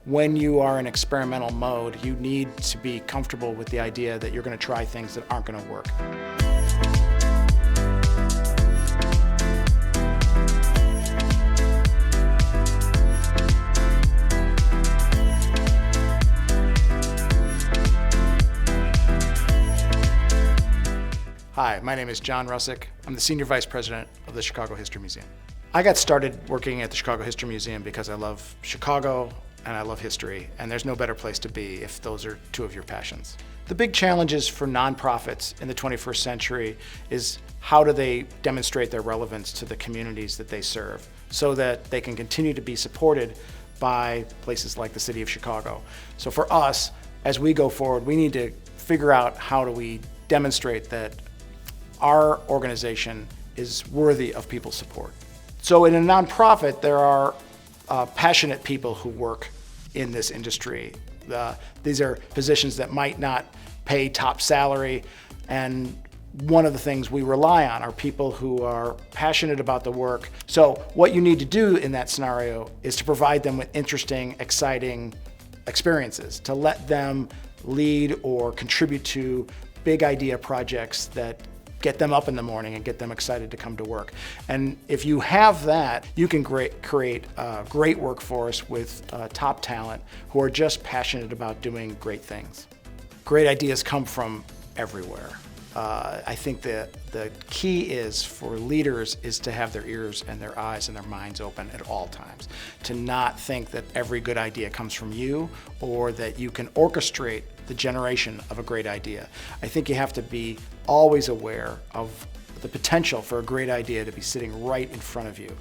when you are in experimental mode, you need to be comfortable with the idea that you're going to try things that aren't going to work. Hi, my name is John Russick. I'm the Senior Vice President of the Chicago History Museum. I got started working at the Chicago History Museum because I love Chicago and I love history, and there's no better place to be if those are two of your passions. The big challenges for nonprofits in the 21st century is how do they demonstrate their relevance to the communities that they serve so that they can continue to be supported by places like the city of Chicago. So for us, as we go forward, we need to figure out how do we demonstrate that our organization is worthy of people's support. So in a nonprofit, there are passionate people who work in this industry. These are positions that might not pay top salary, and one of the things we rely on are people who are passionate about the work. So what you need to do in that scenario is to provide them with interesting, exciting experiences, to let them lead or contribute to big idea projects that get them up in the morning and get them excited to come to work. And if you have that, you can create a great workforce with top talent who are just passionate about doing great things. Great ideas come from everywhere. I think that the key is for leaders is to have their ears and their eyes and their minds open at all times. To not think that every good idea comes from you or that you can orchestrate the generation of a great idea. I think you have to be always aware of the potential for a great idea to be sitting right in front of you.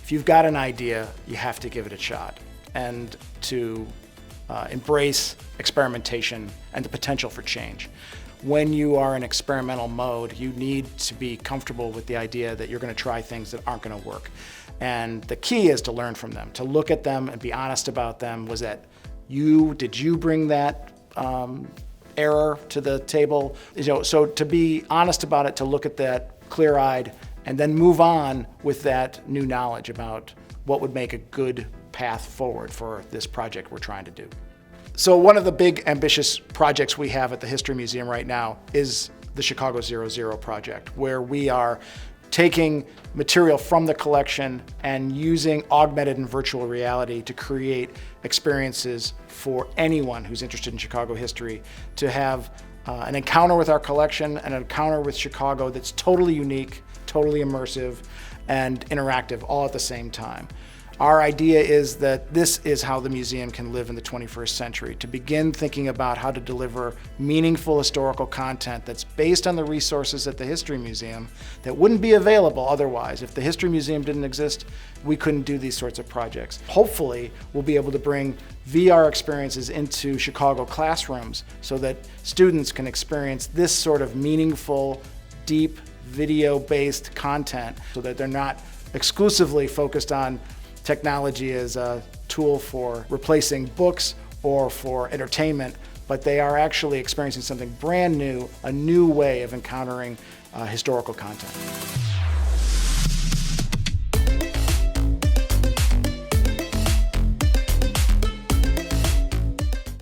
If you've got an idea, you have to give it a shot and to embrace experimentation and the potential for change. When you are in experimental mode, you need to be comfortable with the idea that you're going to try things that aren't going to work. And the key is to learn from them, to look at them and be honest about them. Was that you? Did you bring that error to the table? So to be honest about it, to look at that clear-eyed, and then move on with that new knowledge about what would make a good path forward for this project we're trying to do. So one of the big ambitious projects we have at the History Museum right now is the Chicago 00 project, where we are taking material from the collection and using augmented and virtual reality to create experiences for anyone who's interested in Chicago history to have an encounter with our collection, an encounter with Chicago that's totally unique, totally immersive, and interactive all at the same time. Our idea is that this is how the museum can live in the 21st century, to begin thinking about how to deliver meaningful historical content that's based on the resources at the History Museum that wouldn't be available otherwise. If the History Museum didn't exist, we couldn't do these sorts of projects. Hopefully, we'll be able to bring VR experiences into Chicago classrooms so that students can experience this sort of meaningful, deep, video-based content so that they're not exclusively focused on technology as a tool for replacing books or for entertainment, but they are actually experiencing something brand new, a new way of encountering historical content.